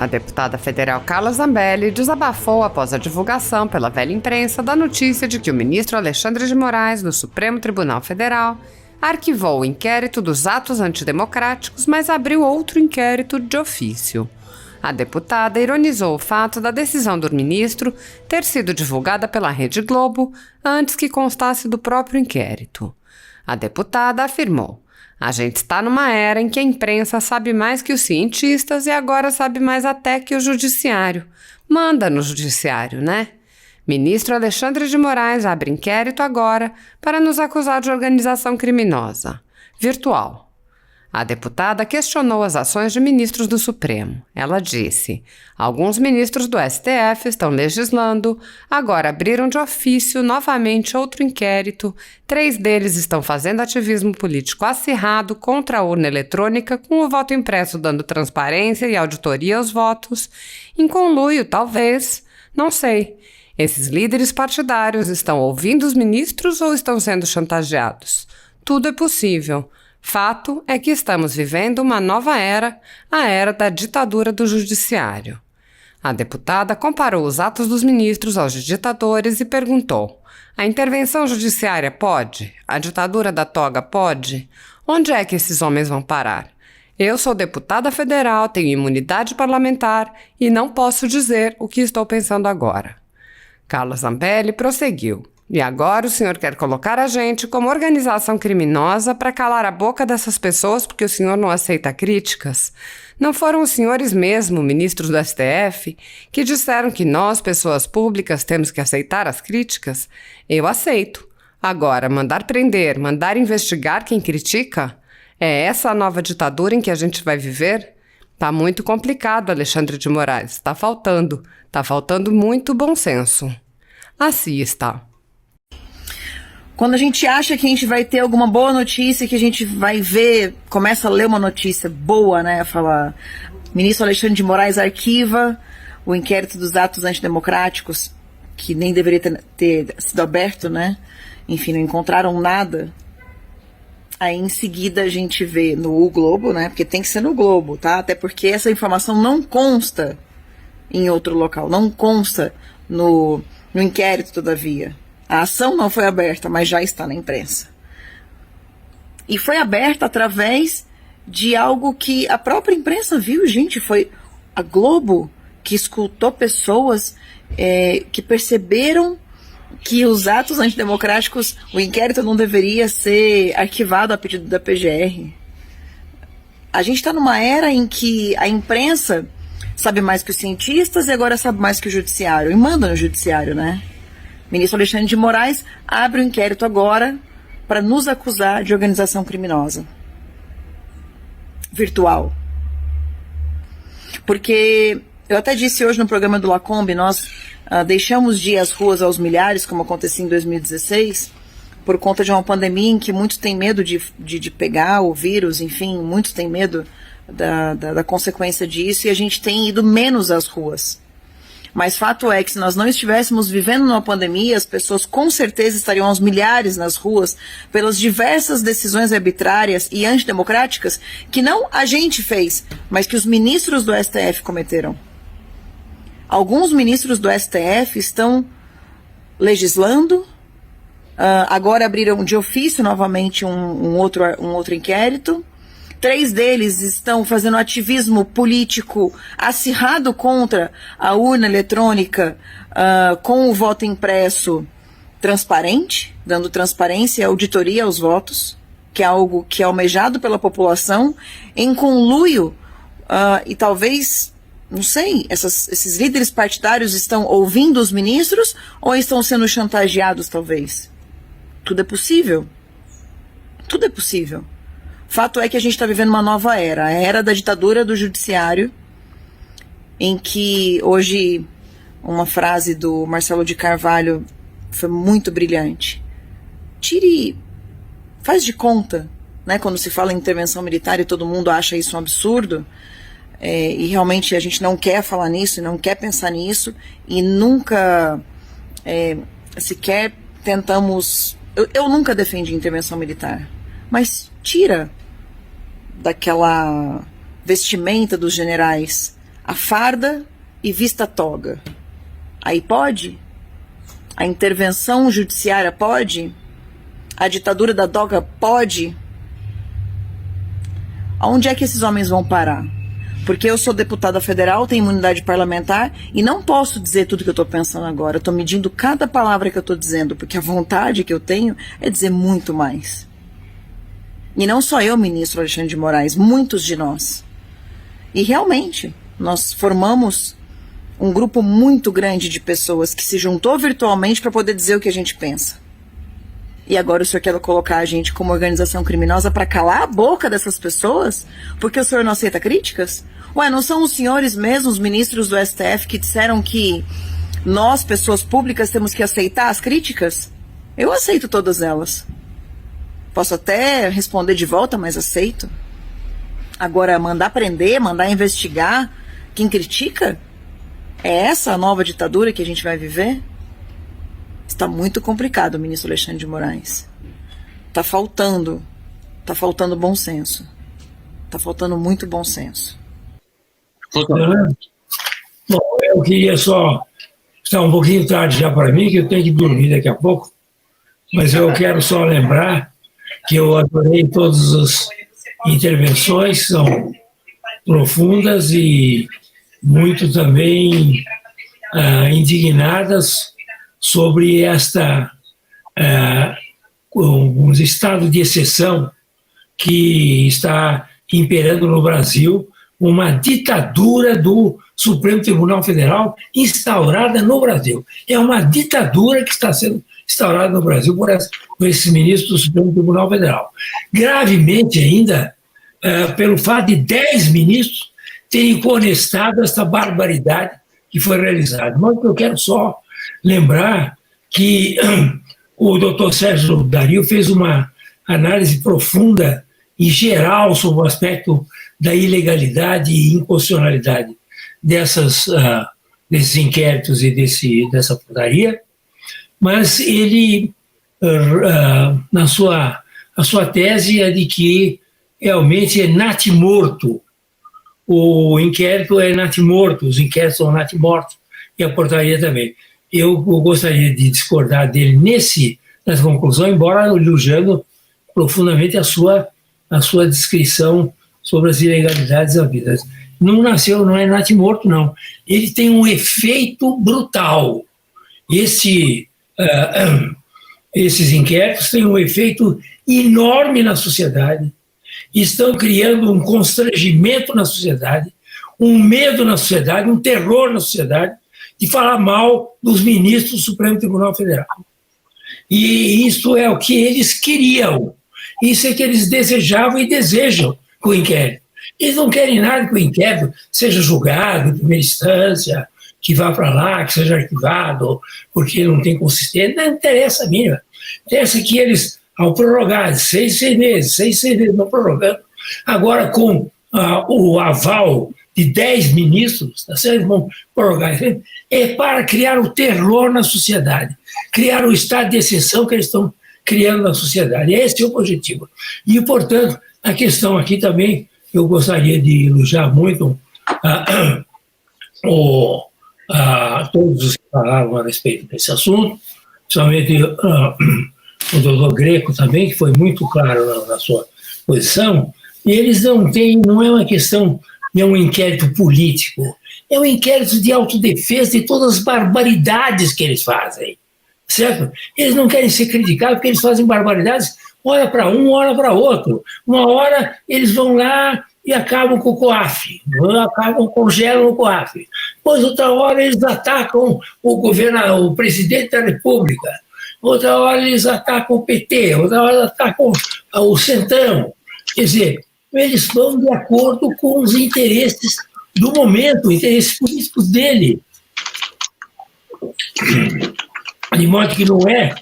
A deputada federal Carla Zambelli desabafou após a divulgação pela velha imprensa da notícia de que o ministro Alexandre de Moraes, do Supremo Tribunal Federal, arquivou o inquérito dos atos antidemocráticos, mas abriu outro inquérito de ofício. A deputada ironizou o fato da decisão do ministro ter sido divulgada pela Rede Globo antes que constasse do próprio inquérito. A deputada afirmou: "A gente está numa era em que a imprensa sabe mais que os cientistas e agora sabe mais até que o judiciário. Manda no judiciário, né? Ministro Alexandre de Moraes abre inquérito agora para nos acusar de organização criminosa. Virtual." A deputada questionou as ações de ministros do Supremo. Ela disse: "Alguns ministros do STF estão legislando, agora abriram de ofício novamente outro inquérito, 3 deles estão fazendo ativismo político acirrado contra a urna eletrônica com o voto impresso dando transparência e auditoria aos votos, em conluio, talvez, não sei. Esses líderes partidários estão ouvindo os ministros ou estão sendo chantageados? Tudo é possível. Fato é que estamos vivendo uma nova era, a era da ditadura do judiciário." A deputada comparou os atos dos ministros aos de ditadores e perguntou: "A intervenção judiciária pode? A ditadura da toga pode? Onde é que esses homens vão parar? Eu sou deputada federal, tenho imunidade parlamentar e não posso dizer o que estou pensando agora." Carla Zambelli prosseguiu: "E agora o senhor quer colocar a gente como organização criminosa para calar a boca dessas pessoas porque o senhor não aceita críticas? Não foram os senhores mesmo, ministros do STF, que disseram que nós, pessoas públicas, temos que aceitar as críticas? Eu aceito. Agora, mandar prender, mandar investigar quem critica? É essa a nova ditadura em que a gente vai viver? Tá muito complicado, Alexandre de Moraes. Tá faltando muito bom senso." Assista. Quando a gente acha que a gente vai ter alguma boa notícia, que a gente vai ver, começa a ler uma notícia boa, né? Fala: ministro Alexandre de Moraes arquiva o inquérito dos atos antidemocráticos, que nem deveria ter sido aberto, né? Enfim, não encontraram nada. Aí em seguida a gente vê no O Globo, né? Porque tem que ser no Globo, tá? Até porque essa informação não consta em outro local, não consta no inquérito, todavia. A ação não foi aberta, mas já está na imprensa. E foi aberta através de algo que a própria imprensa viu, gente. Foi a Globo que escutou pessoas que perceberam que os atos antidemocráticos, o inquérito não deveria ser arquivado a pedido da PGR. A gente está numa era em que a imprensa sabe mais que os cientistas e agora sabe mais que o judiciário. E manda no judiciário, né? Ministro Alexandre de Moraes abre o inquérito agora para nos acusar de organização criminosa. Virtual. Porque eu até disse hoje no programa do Lacombe, nós deixamos de ir às ruas aos milhares, como acontecia em 2016, por conta de uma pandemia em que muitos têm medo de pegar o vírus, enfim, muitos têm medo da consequência disso, e a gente tem ido menos às ruas. Mas fato é que se nós não estivéssemos vivendo numa pandemia, as pessoas com certeza estariam aos milhares nas ruas pelas diversas decisões arbitrárias e antidemocráticas que não a gente fez, mas que os ministros do STF cometeram. Alguns ministros do STF estão legislando, agora abriram de ofício novamente um outro inquérito. 3 deles estão fazendo ativismo político acirrado contra a urna eletrônica, com o voto impresso transparente, dando transparência e auditoria aos votos, que é algo que é almejado pela população, em conluio, e talvez, não sei, esses líderes partidários estão ouvindo os ministros ou estão sendo chantageados, talvez. Tudo é possível. Tudo é possível. Fato é que a gente está vivendo uma nova era, a era da ditadura do judiciário, em que hoje uma frase do Marcelo de Carvalho foi muito brilhante. Faz de conta, né, quando se fala em intervenção militar e todo mundo acha isso um absurdo, e realmente a gente não quer falar nisso, não quer pensar nisso, e nunca sequer tentamos... Eu nunca defendi intervenção militar, mas tira daquela vestimenta dos generais a farda e vista a toga. Aí pode? A intervenção judiciária pode? A ditadura da toga pode? Aonde é que esses homens vão parar? Porque eu sou deputada federal, tenho imunidade parlamentar e não posso dizer tudo que eu estou pensando agora. Eu estou medindo cada palavra que eu estou dizendo, porque a vontade que eu tenho é dizer muito mais. E não só eu, ministro Alexandre de Moraes, muitos de nós. E realmente, nós formamos um grupo muito grande de pessoas que se juntou virtualmente para poder dizer o que a gente pensa. E agora o senhor quer colocar a gente como organização criminosa para calar a boca dessas pessoas? Porque o senhor não aceita críticas? Ué, não são os senhores mesmos, os ministros do STF, que disseram que nós, pessoas públicas, temos que aceitar as críticas? Eu aceito todas elas. Posso até responder de volta, mas aceito. Agora, mandar prender, mandar investigar quem critica? É essa a nova ditadura que a gente vai viver? Está muito complicado, ministro Alexandre de Moraes. Está faltando bom senso. Está faltando muito bom senso. Bom, eu queria só... Está um pouquinho tarde já para mim, que eu tenho que dormir daqui a pouco, mas eu quero só lembrar que eu adorei todas as intervenções, são profundas e muito também indignadas sobre um estado de exceção que está imperando no Brasil, uma ditadura do Supremo Tribunal Federal instaurada no Brasil. É uma ditadura que está sendo instaurada no Brasil por esses ministros do Supremo Tribunal Federal. Gravemente ainda, pelo fato de 10 ministros terem conestado essa barbaridade que foi realizada. Mas eu quero só lembrar que o doutor Sérgio Dario fez uma análise profunda e geral sobre o aspecto da ilegalidade e inconstitucionalidade desses inquéritos e dessa putaria, mas ele, a sua tese é de que realmente é natimorto. O inquérito é natimorto, os inquéritos são natimortos, e a portaria também. Eu gostaria de discordar dele nessa conclusão, embora elogiando profundamente a sua descrição sobre as ilegalidades havidas. Não é natimorto, não. Ele tem um efeito brutal. Esses inquéritos têm um efeito enorme na sociedade, estão criando um constrangimento na sociedade, um medo na sociedade, um terror na sociedade, de falar mal dos ministros do Supremo Tribunal Federal. E isso é o que eles queriam, isso é que eles desejavam e desejam com o inquérito. Eles não querem nada que o inquérito seja julgado em primeira instância, que vá para lá, que seja arquivado, porque não tem consistência. Não interessa a mínima. Interessa que eles, ao prorrogar 6 meses, não prorrogando, agora com o aval de 10 ministros, tá certo? Vão prorrogar, é para criar o terror na sociedade, criar o estado de exceção que eles estão criando na sociedade. Esse é o objetivo. E, portanto, a questão aqui também, eu gostaria de elogiar muito todos os que falaram a respeito desse assunto, principalmente o doutor Greco também, que foi muito claro na sua posição, e eles não é uma questão, não é um inquérito político, é um inquérito de autodefesa de todas as barbaridades que eles fazem, certo? Eles não querem ser criticados porque eles fazem barbaridades, hora para um, hora para outro. Uma hora eles vão lá e acabam com o COAF, congelam o COAF. Depois, outra hora, eles atacam o presidente da República. Outra hora, eles atacam o PT. Outra hora, atacam o Centrão. Quer dizer, eles vão de acordo com os interesses do momento, interesses políticos dele. De modo que não é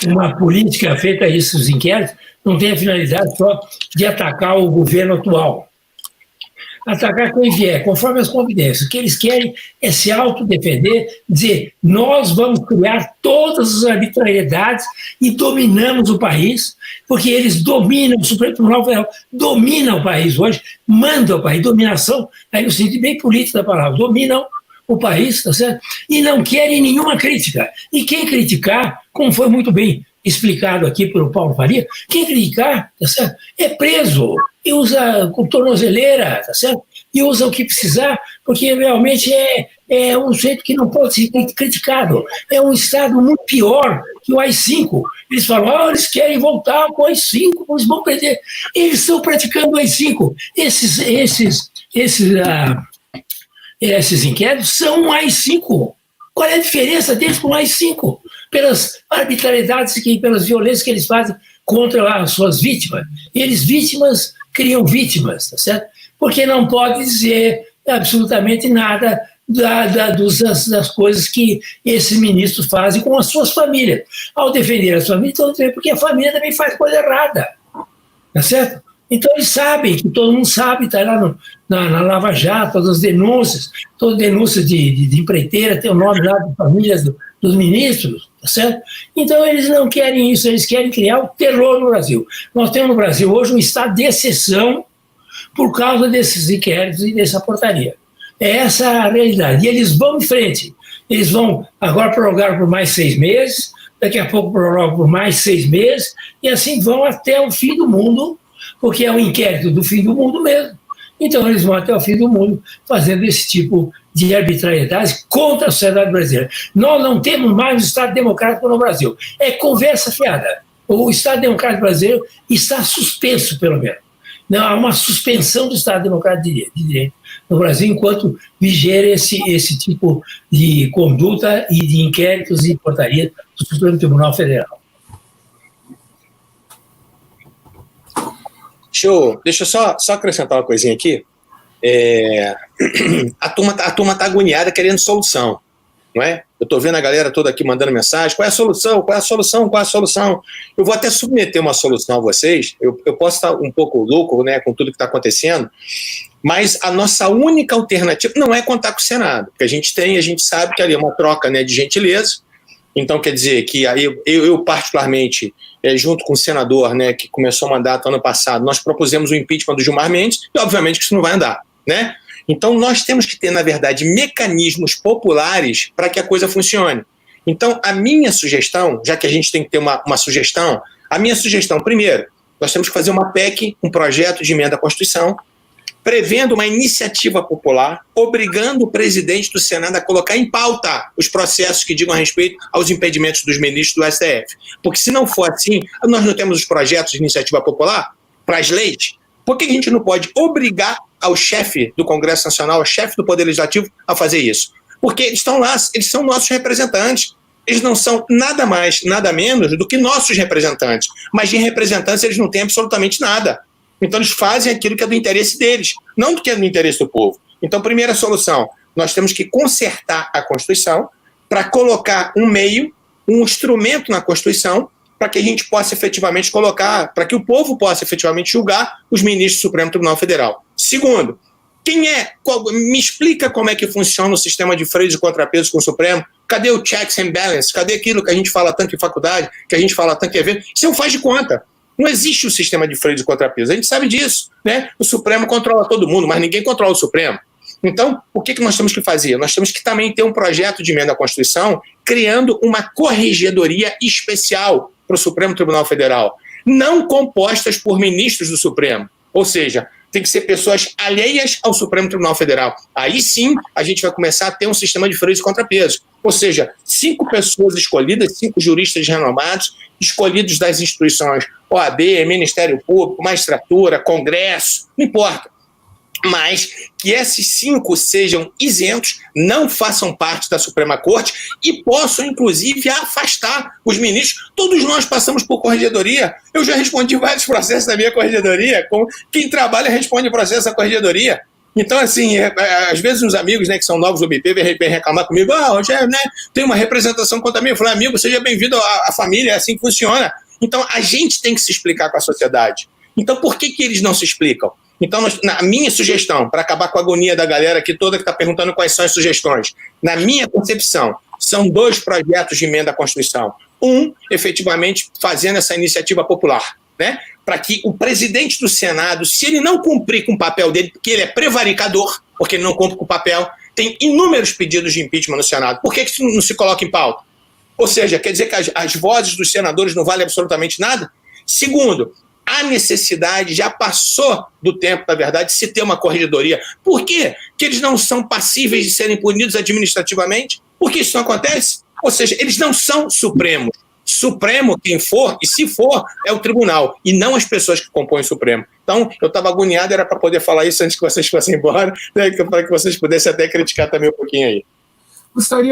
uma política feita a esses inquéritos, não tem a finalidade só de atacar o governo atual. atacar quem vier, conforme as convidências. O que eles querem é se autodefender, dizer, nós vamos criar todas as arbitrariedades e dominamos o país, porque eles dominam, o Supremo Tribunal Federal domina o país hoje, manda o país, dominação, aí no sentido bem político da palavra, dominam o país, tá certo? E não querem nenhuma crítica. E quem criticar, como foi muito bem explicado aqui pelo Paulo Faria, quem criticar, tá certo? É preso e usa com tornozeleira, tá certo? E usa o que precisar, porque realmente é um jeito que não pode ser criticado. É um Estado muito pior que o AI-5. Eles falam, eles querem voltar com o AI-5, eles vão perder. Eles estão praticando o AI-5. Esses inquéritos são um AI-5. Qual é a diferença deles com o AI-5? Pelas arbitrariedades e pelas violências que eles fazem contra as suas vítimas. E eles, vítimas, criam vítimas, tá certo? Porque não pode dizer absolutamente nada das coisas que esses ministros fazem com as suas famílias. Ao defender as famílias, porque a família também faz coisa errada, tá certo? Então eles sabem, que todo mundo sabe, está lá na Lava Jato, todas as denúncias, toda denúncia de empreiteira, tem o nome lá de famílias dos ministros, tá certo? Então eles não querem isso, eles querem criar o terror no Brasil. Nós temos no Brasil hoje um estado de exceção por causa desses inquéritos e dessa portaria. É essa a realidade. E eles vão em frente. Eles vão agora prorrogar por mais 6 meses, daqui a pouco prorrogam por mais 6 meses, e assim vão até o fim do mundo, porque é um inquérito do fim do mundo mesmo. Então eles vão até o fim do mundo fazendo esse tipo de arbitrariedade contra a sociedade brasileira. Nós não temos mais um Estado democrático no Brasil. É conversa fiada. O Estado democrático brasileiro está suspenso, pelo menos. Não, há uma suspensão do Estado democrático de direito no Brasil enquanto viger esse tipo de conduta e de inquéritos e portarias do Supremo Tribunal Federal. Deixa eu só acrescentar uma coisinha aqui. A turma tá agoniada querendo solução, não é? Eu estou vendo a galera toda aqui mandando mensagem, qual é a solução, qual é a solução, qual é a solução? Eu vou até submeter uma solução a vocês, eu posso estar um pouco louco, né, com tudo que está acontecendo, mas a nossa única alternativa não é contar com o Senado, porque a gente sabe que ali é uma troca, né, de gentileza. Então, quer dizer que aí eu particularmente, junto com o senador, né, que começou o mandato ano passado, nós propusemos o impeachment do Gilmar Mendes, e obviamente que isso não vai andar, né? Então, nós temos que ter, na verdade, mecanismos populares para que a coisa funcione. Então, a minha sugestão, já que a gente tem que ter uma sugestão, a minha sugestão, primeiro, nós temos que fazer uma PEC, um projeto de emenda à Constituição, prevendo uma iniciativa popular, obrigando o presidente do Senado a colocar em pauta os processos que digam a respeito aos impedimentos dos ministros do STF. Porque se não for assim, nós não temos os projetos de iniciativa popular para as leis, por que a gente não pode obrigar ao chefe do Congresso Nacional, ao chefe do Poder Legislativo a fazer isso? Porque eles estão lá, eles são nossos representantes. Eles não são nada mais, nada menos do que nossos representantes. Mas de representantes eles não têm absolutamente nada. Então eles fazem aquilo que é do interesse deles, não do que é do interesse do povo. Então, primeira solução, nós temos que consertar a Constituição para colocar um meio, um instrumento na Constituição para que a gente possa efetivamente colocar, para que o povo possa efetivamente julgar os ministros do Supremo Tribunal Federal. Segundo, me explica como é que funciona o sistema de freios e contrapesos com o Supremo? Cadê o checks and balance? Cadê aquilo que a gente fala tanto em faculdade, que a gente fala tanto em evento? Isso não faz de conta. Não existe o sistema de freios e contrapesos. A gente sabe disso, né? O Supremo controla todo mundo, mas ninguém controla o Supremo. Então, o que nós temos que fazer? Nós temos que também ter um projeto de emenda à Constituição criando uma corregedoria especial para o Supremo Tribunal Federal, não compostas por ministros do Supremo. Ou seja, tem que ser pessoas alheias ao Supremo Tribunal Federal. Aí sim, a gente vai começar a ter um sistema de freios e contrapesos. Ou seja, 5 pessoas escolhidas, 5 juristas renomados, escolhidos das instituições OAB, Ministério Público, Magistratura, Congresso, não importa. Mas que esses 5 sejam isentos, não façam parte da Suprema Corte e possam, inclusive, afastar os ministros. Todos nós passamos por corregedoria. Eu já respondi vários processos da minha corregedoria. Quem trabalha responde processo da corregedoria. Então, assim, às vezes os amigos, né, que são novos do BP vêm reclamar comigo, Rogério, né, tem uma representação contra mim. Eu falei, amigo, seja bem-vindo à família, é assim que funciona. Então, a gente tem que se explicar com a sociedade. Então, por que eles não se explicam? Então, na minha sugestão, para acabar com a agonia da galera aqui toda que está perguntando quais são as sugestões, na minha concepção, são 2 projetos de emenda à Constituição. Efetivamente, fazendo essa iniciativa popular, né? Para que o presidente do Senado, se ele não cumprir com o papel dele, porque ele é prevaricador, porque ele não cumpre com o papel, tem inúmeros pedidos de impeachment no Senado. Por que isso não se coloca em pauta? Ou seja, quer dizer que as vozes dos senadores não valem absolutamente nada? Segundo, a necessidade já passou do tempo, na verdade, de se ter uma corregedoria. Por quê? Que eles não são passíveis de serem punidos administrativamente? Por que isso não acontece? Ou seja, eles não são supremos. Supremo, quem for, e se for, é o tribunal, e não as pessoas que compõem o Supremo. Então, eu estava agoniado, era para poder falar isso antes que vocês fossem embora, né, para que vocês pudessem até criticar também um pouquinho aí. Gostaria